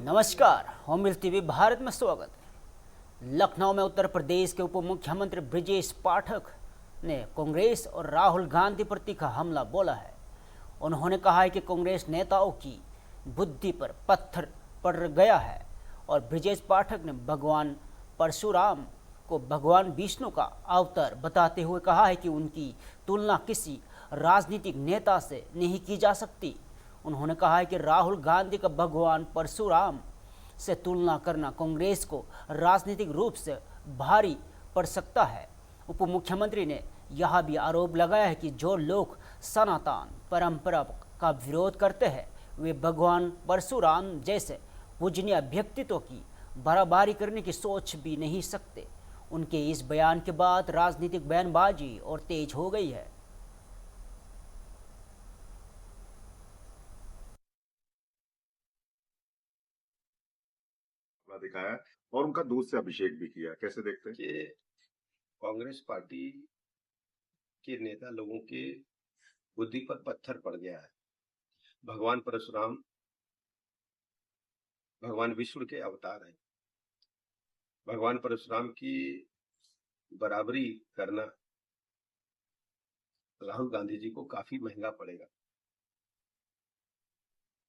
नमस्कार, home mills TV Bharat में स्वागत है। लखनऊ में उत्तर प्रदेश के उप मुख्यमंत्री ब्रजेश पाठक ने कांग्रेस और राहुल गांधी पर तीखा हमला बोला है। उन्होंने कहा है कि कांग्रेस नेताओं की बुद्धि पर पत्थर पड़ गया है और ब्रजेश पाठक ने भगवान परशुराम को भगवान विष्णु का अवतार बताते हुए कहा है कि उनकी तुलना किसी राजनीतिक नेता से नहीं की जा सकती। उन्होंने कहा है कि राहुल गांधी का भगवान परशुराम से तुलना करना कांग्रेस को राजनीतिक रूप से भारी पड़ सकता है। उप मुख्यमंत्री ने यह भी आरोप लगाया है कि जो लोग सनातन परंपरा का विरोध करते हैं वे भगवान परशुराम जैसे पूजनीय व्यक्तित्व की बराबरी करने की सोच भी नहीं सकते। उनके इस बयान के बाद राजनीतिक बयानबाजी और तेज हो गई है। दिखाया और उनका दूध से अभिषेक भी किया। कैसे देखते हैं कि कांग्रेस पार्टी के नेता लोगों के बुद्धि पर पत्थर पड़ गया है। भगवान परशुराम भगवान विष्णु के अवतार हैं। भगवान परशुराम की बराबरी करना राहुल गांधी जी को काफी महंगा पड़ेगा।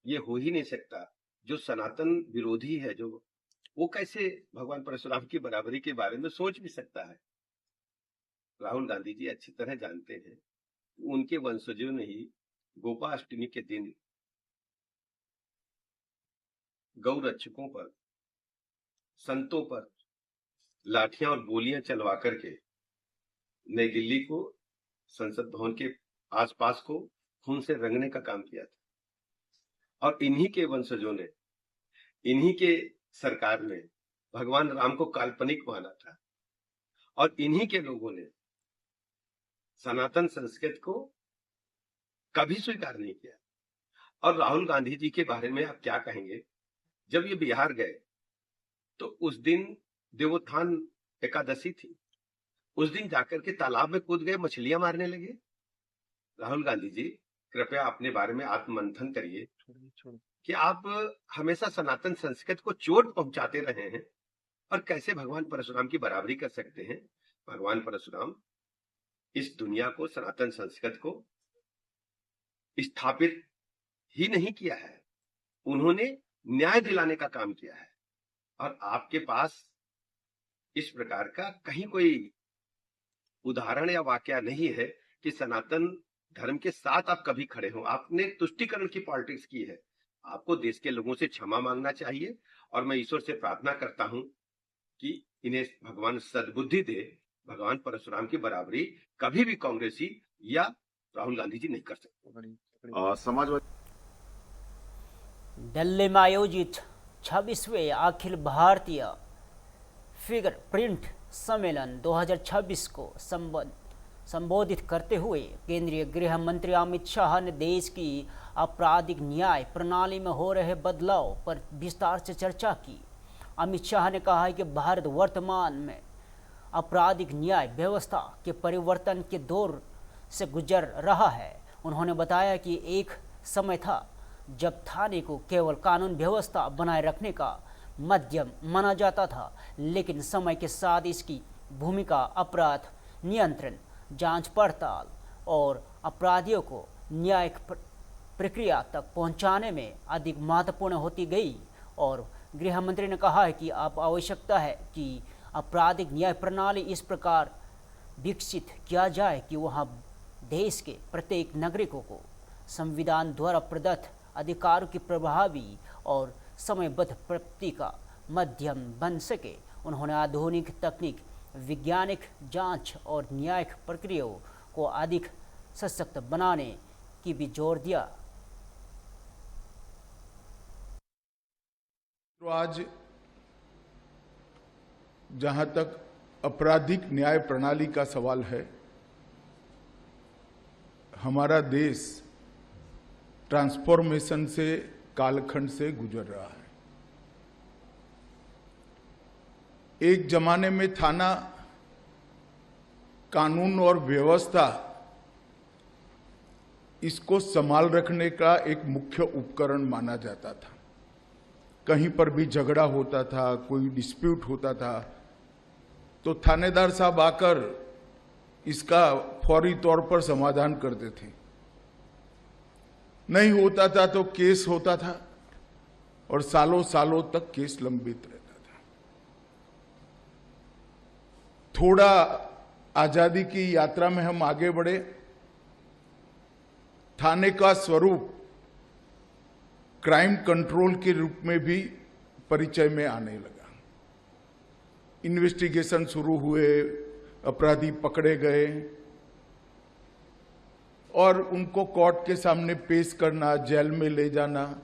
ये हो ही नहीं सकता। जो सनातन विरोधी है जो वो कैसे भगवान परशुराम की बराबरी के बारे में सोच भी सकता है। राहुल गांधी जी अच्छी तरह जानते हैं उनके वंशजों ने ही गोपाष्टमी के दिन गौ रक्षकों पर, संतों पर लाठियां और गोलियां चलवा करके नई दिल्ली को, संसद भवन के आसपास को खून से रंगने का काम किया था। और इन्हीं के वंशजों ने, इन्हीं के सरकार ने भगवान राम को काल्पनिक माना था और इन्हीं के लोगों ने सनातन संस्कृत को कभी स्वीकार नहीं किया। और राहुल गांधी जी के बारे में आप क्या कहेंगे? जब ये बिहार गए तो उस दिन देवोत्थान एकादशी थी। उस दिन जाकर के तालाब में कूद गए, मछलियां मारने लगे। राहुल गांधी जी कृपया अपने बारे में आत्ममंथन करिए कि आप हमेशा सनातन संस्कृत को चोट पहुंचाते रहे हैं और कैसे भगवान परशुराम की बराबरी कर सकते हैं। भगवान परशुराम इस दुनिया को, सनातन संस्कृत को स्थापित ही नहीं किया है, उन्होंने न्याय दिलाने का काम किया है। और आपके पास इस प्रकार का कहीं कोई उदाहरण या वाकया नहीं है कि सनातन धर्म के साथ आप कभी खड़े हो। आपने तुष्टीकरण की पॉलिटिक्स की है। आपको देश के लोगों से क्षमा मांगना चाहिए और मैं ईश्वर से प्रार्थना करता हूं कि इन्हें भगवान सद्बुद्धि दे। भगवान परशुराम की बराबरी कभी भी कांग्रेसी या राहुल गांधी जी नहीं कर सकते। समाजवादी दिल्ली में आयोजित 26वें अखिल भारतीय फिगर प्रिंट सम्मेलन 2026 को संबोधित करते हुए केंद्रीय गृह मंत्री अमित शाह ने देश की आपराधिक न्याय प्रणाली में हो रहे बदलाव पर विस्तार से चर्चा की। अमित शाह ने कहा है कि भारत वर्तमान में आपराधिक न्याय व्यवस्था के परिवर्तन के दौर से गुजर रहा है। उन्होंने बताया कि एक समय था जब थाने को केवल कानून व्यवस्था बनाए रखने का माध्यम माना जाता था, लेकिन समय के साथ इसकी भूमिका अपराध नियंत्रण, जांच पड़ताल और अपराधियों को न्यायिक प्रक्रिया तक पहुंचाने में अधिक महत्वपूर्ण होती गई। और गृह मंत्री ने कहा है कि अब आवश्यकता है कि आपराधिक न्याय प्रणाली इस प्रकार विकसित किया जाए कि वहां देश के प्रत्येक नागरिकों को संविधान द्वारा प्रदत्त अधिकारों की प्रभावी और समयबद्ध प्राप्ति का माध्यम बन सके। उन्होंने आधुनिक तकनीक, वैज्ञानिक जांच और न्यायिक प्रक्रियाओं को अधिक सशक्त बनाने की भी जोर दिया। तो आज जहां तक आपराधिक न्याय प्रणाली का सवाल है, हमारा देश ट्रांसफॉर्मेशन से, कालखंड से गुजर रहा है। एक जमाने में थाना कानून और व्यवस्था इसको संभाल रखने का एक मुख्य उपकरण माना जाता था। कहीं पर भी झगड़ा होता था, कोई डिस्प्यूट होता था, तो थानेदार साहब आकर इसका फौरी तौर पर समाधान करते थे। नहीं होता था तो केस होता था और सालों सालों तक केस लंबित रहता था। थोड़ा आजादी की यात्रा में हम आगे बढ़े, थाने का स्वरूप क्राइम कंट्रोल के रूप में भी परिचय में आने लगा। इन्वेस्टिगेशन शुरू हुए, अपराधी पकड़े गए और उनको कोर्ट के सामने पेश करना, जेल में ले जाना,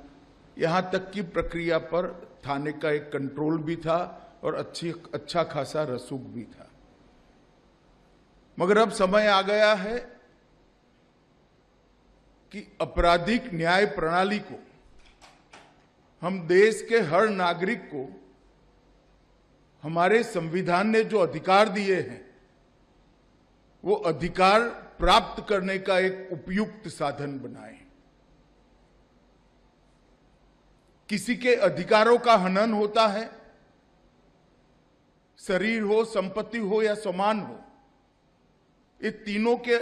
यहां तक की प्रक्रिया पर थाने का एक कंट्रोल भी था और अच्छा खासा रसूख भी था। मगर अब समय आ गया है कि आपराधिक न्याय प्रणाली को, हम देश के हर नागरिक को हमारे संविधान ने जो अधिकार दिए हैं, वो अधिकार प्राप्त करने का एक उपयुक्त साधन बनाएं। किसी के अधिकारों का हनन होता है, शरीर हो, संपत्ति हो या सम्मान हो, ये तीनों के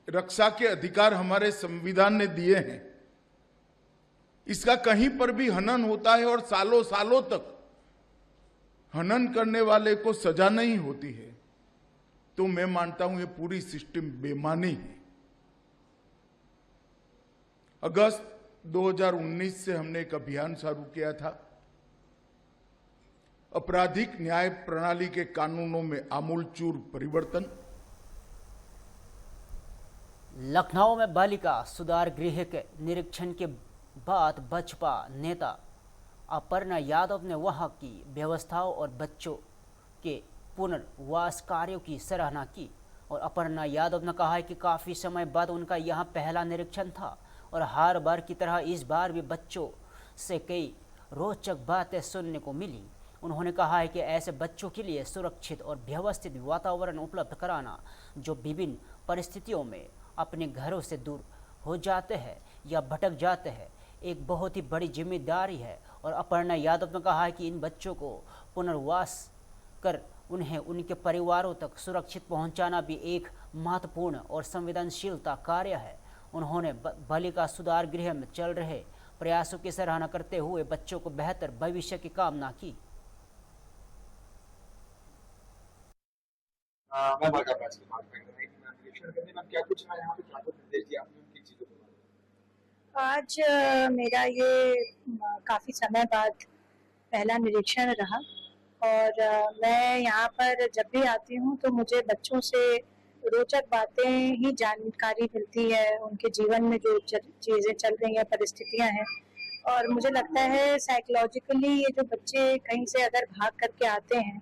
रक्षा के अधिकार हमारे संविधान ने दिए हैं। इसका कहीं पर भी हनन होता है और सालों सालों तक हनन करने वाले को सजा नहीं होती है, तो मैं मानता हूं ये पूरी सिस्टम बेईमानी है। अगस्त 2019 से हमने एक अभियान शुरू किया था, आपराधिक न्याय प्रणाली के कानूनों में आमूलचूल परिवर्तन। लखनऊ में बालिका सुधार गृह के निरीक्षण के बाद बसपा नेता अपर्णा यादव ने वहां की व्यवस्थाओं और बच्चों के पुनर्वास कार्यों की सराहना की। और अपर्णा यादव ने कहा है कि काफ़ी समय बाद उनका यहां पहला निरीक्षण था और हर बार की तरह इस बार भी बच्चों से कई रोचक बातें सुनने को मिली। उन्होंने कहा है कि ऐसे बच्चों के लिए सुरक्षित और व्यवस्थित वातावरण उपलब्ध कराना, जो विभिन्न परिस्थितियों में अपने घरों से दूर हो जाते हैं या भटक जाते हैं, एक बहुत ही बड़ी जिम्मेदारी है। और अपर्णा यादव ने कहा है कि इन बच्चों को पुनर्वास कर उन्हें उनके परिवारों तक सुरक्षित पहुंचाना भी एक महत्वपूर्ण और संवेदनशीलता कार्य है। उन्होंने बालिका सुधार गृह में चल रहे प्रयासों की सराहना करते हुए बच्चों को बेहतर भविष्य की कामना की। मैं बात करने में क्या कुछ मैं यहाँ पे क्या कुछ निर्देश दिया आपने उनकी चीजों के बारे में? आज मेरा ये काफ़ी समय बाद पहला निरीक्षण रहा और मैं यहाँ पर जब भी आती हूँ तो मुझे बच्चों से रोचक बातें ही जानकारी मिलती है, उनके जीवन में जो चीज़ें चल रही हैं, परिस्थितियाँ हैं। और मुझे लगता है साइकोलॉजिकली ये जो बच्चे कहीं से अगर भाग करके आते हैं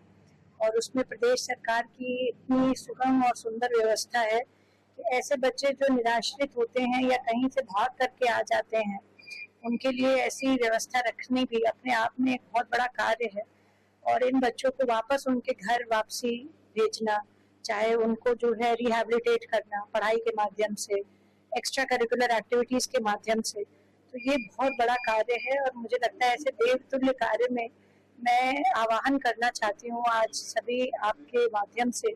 और उसमें प्रदेश सरकार की इतनी सुगम और सुंदर व्यवस्था है कि ऐसे बच्चे जो निराश्रित होते हैं या कहीं से भाग करके आ जाते हैं, उनके लिए ऐसी व्यवस्था रखनी भी अपने आप में एक बहुत बड़ा कार्य है। और इन बच्चों को वापस उनके घर वापसी भेजना, चाहे उनको जो है रिहैबिलिटेट करना पढ़ाई के माध्यम से, एक्स्ट्रा करिकुलर एक्टिविटीज़ के माध्यम से, तो ये बहुत बड़ा कार्य है। और मुझे लगता है ऐसे देवतुल्य कार्य में मैं आह्वान करना चाहती हूँ आज सभी आपके माध्यम से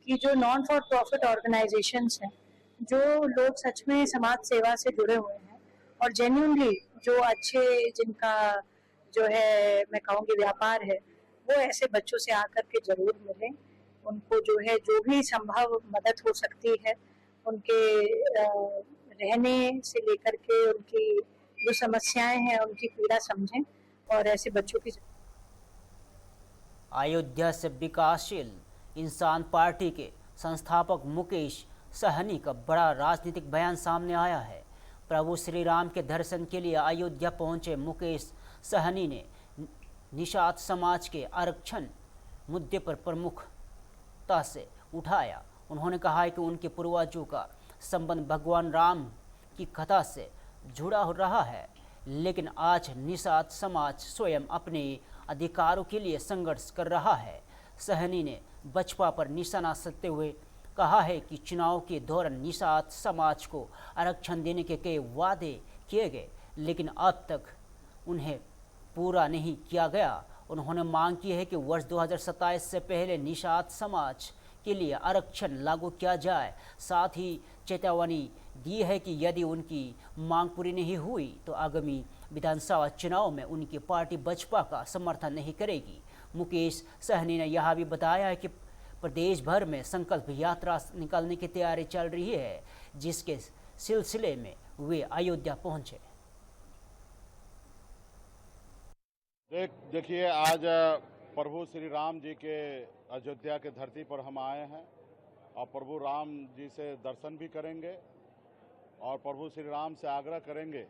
कि जो नॉन फॉर प्रॉफिट ऑर्गेनाइजेशंस हैं, जो लोग सच में समाज सेवा से जुड़े हुए हैं और जेन्युइनली जो अच्छे, जिनका जो है मैं कहूँगी व्यापार है, वो ऐसे बच्चों से आकर के जरूर मिलें। उनको जो है जो भी संभव मदद हो सकती है, उनके रहने से लेकर के उनकी जो समस्याएं हैं, उनकी पीड़ा समझें और ऐसे बच्चों की। अयोध्या से विकासशील इंसान पार्टी के संस्थापक मुकेश सहनी का बड़ा राजनीतिक बयान सामने आया है। प्रभु श्री राम के दर्शन के लिए अयोध्या पहुंचे मुकेश सहनी ने निषाद समाज के आरक्षण मुद्दे पर प्रमुखता से उठाया। उन्होंने कहा है कि उनके पूर्वजों का संबंध भगवान राम की कथा से जुड़ा हो रहा है, लेकिन आज निषाद समाज स्वयं अपने अधिकारों के लिए संघर्ष कर रहा है। सहनी ने बसपा पर निशाना साधते हुए कहा है कि चुनाव के दौरान निषाद समाज को आरक्षण देने के कई वादे किए गए, लेकिन अब तक उन्हें पूरा नहीं किया गया। उन्होंने मांग की है कि वर्ष 2027 से पहले निषाद समाज के लिए आरक्षण लागू किया जाए। साथ ही चेतावनी दी है कि यदि उनकी मांग पूरी नहीं हुई तो आगामी विधानसभा चुनाव में उनकी पार्टी बसपा का समर्थन नहीं करेगी। मुकेश सहनी ने यह भी बताया है कि प्रदेश भर में संकल्प यात्रा निकालने की तैयारी चल रही है, जिसके सिलसिले में वे अयोध्या पहुंचे। देखिए, आज प्रभु श्री राम जी के अयोध्या के धरती पर हम आए हैं और प्रभु राम जी से दर्शन भी करेंगे और प्रभु श्री राम से आग्रह करेंगे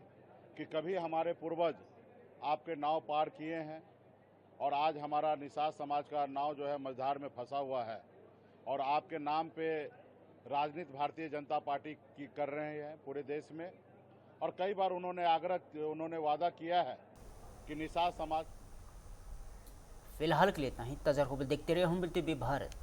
कि कभी हमारे पूर्वज आपके नाव पार किए हैं और आज हमारा निषाद समाज का नाव जो है मझधार में फंसा हुआ है और आपके नाम पे राजनीति भारतीय जनता पार्टी की कर रहे हैं पूरे देश में। और कई बार उन्होंने वादा किया है कि निषाद समाज। फिलहाल के लिए इतना ही। तजर्बा देखते रहे हम टीवी भारत।